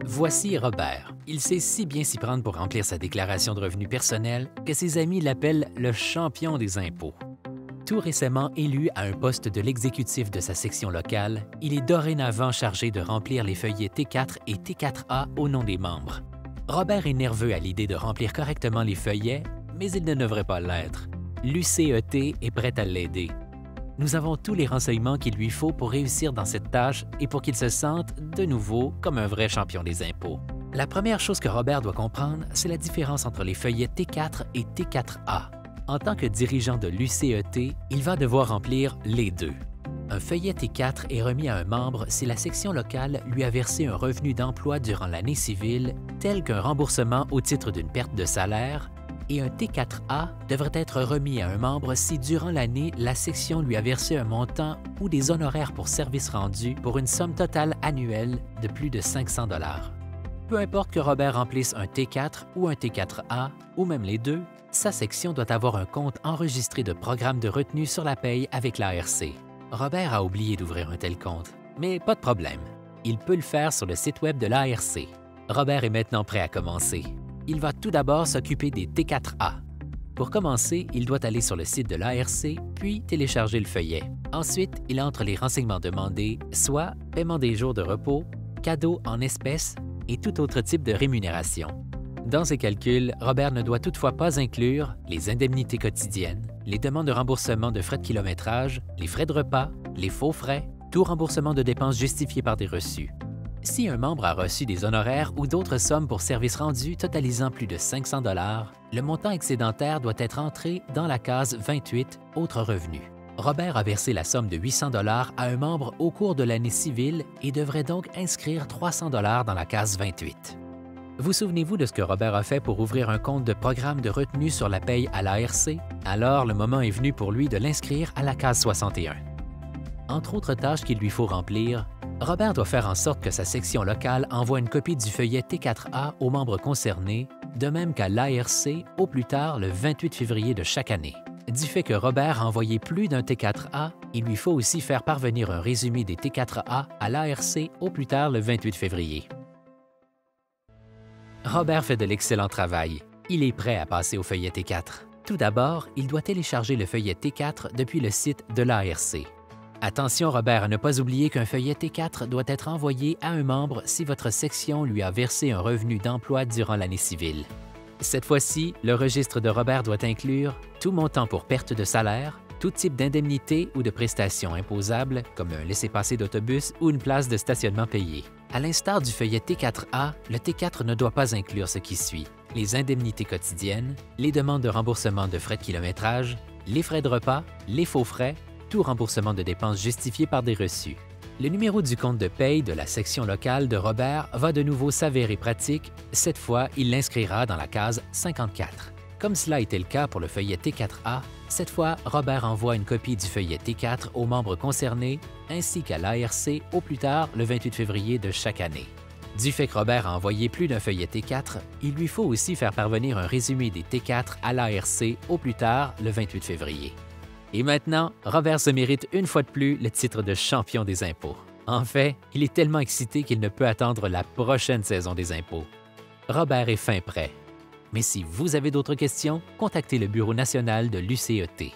Voici Robert. Il sait si bien s'y prendre pour remplir sa déclaration de revenus personnels que ses amis l'appellent le champion des impôts. Tout récemment élu à un poste de l'exécutif de sa section locale, il est dorénavant chargé de remplir les feuillets T4 et T4A au nom des membres. Robert est nerveux à l'idée de remplir correctement les feuillets, mais il ne devrait pas l'être. L'UCET est prête à l'aider. Nous avons tous les renseignements qu'il lui faut pour réussir dans cette tâche et pour qu'il se sente, de nouveau, comme un vrai champion des impôts. La première chose que Robert doit comprendre, c'est la différence entre les feuillets T4 et T4A. En tant que dirigeant de l'UCET, il va devoir remplir les deux. Un feuillet T4 est remis à un membre si la section locale lui a versé un revenu d'emploi durant l'année civile, tel qu'un remboursement au titre d'une perte de salaire, et un T4A devrait être remis à un membre si durant l'année, la section lui a versé un montant ou des honoraires pour services rendus pour une somme totale annuelle de plus de 500 $. Peu importe que Robert remplisse un T4 ou un T4A, ou même les deux, sa section doit avoir un compte enregistré de programme de retenue sur la paye avec l'ARC. Robert a oublié d'ouvrir un tel compte, mais pas de problème. Il peut le faire sur le site web de l'ARC. Robert est maintenant prêt à commencer. Il va tout d'abord s'occuper des T4A. Pour commencer, il doit aller sur le site de l'ARC, puis télécharger le feuillet. Ensuite, il entre les renseignements demandés, soit paiement des jours de repos, cadeaux en espèces et tout autre type de rémunération. Dans ses calculs, Robert ne doit toutefois pas inclure les indemnités quotidiennes, les demandes de remboursement de frais de kilométrage, les frais de repas, les faux frais, tout remboursement de dépenses justifiées par des reçus. Si un membre a reçu des honoraires ou d'autres sommes pour services rendus totalisant plus de 500 $, le montant excédentaire doit être entré dans la case 28 « Autres revenus ». Robert a versé la somme de 800 $ à un membre au cours de l'année civile et devrait donc inscrire 300 $ dans la case 28. Vous souvenez-vous de ce que Robert a fait pour ouvrir un compte de programme de retenue sur la paye à l'ARC? Alors, le moment est venu pour lui de l'inscrire à la case 61. Entre autres tâches qu'il lui faut remplir, Robert doit faire en sorte que sa section locale envoie une copie du feuillet T4A aux membres concernés, de même qu'à l'ARC au plus tard le 28 février de chaque année. Du fait que Robert a envoyé plus d'un T4A, il lui faut aussi faire parvenir un résumé des T4A à l'ARC au plus tard le 28 février. Robert fait de l'excellent travail. Il est prêt à passer au feuillet T4. Tout d'abord, il doit télécharger le feuillet T4 depuis le site de l'ARC. Attention, Robert, à ne pas oublier qu'un feuillet T4 doit être envoyé à un membre si votre section lui a versé un revenu d'emploi durant l'année civile. Cette fois-ci, le registre de Robert doit inclure tout montant pour perte de salaire, tout type d'indemnité ou de prestation imposable, comme un laissez-passer d'autobus ou une place de stationnement payée. À l'instar du feuillet T4A, le T4 ne doit pas inclure ce qui suit: les indemnités quotidiennes, les demandes de remboursement de frais de kilométrage, les frais de repas, les faux frais, tout remboursement de dépenses justifiées par des reçus. Le numéro du compte de paye de la section locale de Robert va de nouveau s'avérer pratique. Cette fois, il l'inscrira dans la case 54. Comme cela était le cas pour le feuillet T4A, cette fois, Robert envoie une copie du feuillet T4 aux membres concernés ainsi qu'à l'ARC au plus tard le 28 février de chaque année. Du fait que Robert a envoyé plus d'un feuillet T4, il lui faut aussi faire parvenir un résumé des T4 à l'ARC au plus tard le 28 février. Et maintenant, Robert se mérite une fois de plus le titre de champion des impôts. En fait, il est tellement excité qu'il ne peut attendre la prochaine saison des impôts. Robert est fin prêt. Mais si vous avez d'autres questions, contactez le Bureau national de l'UCET.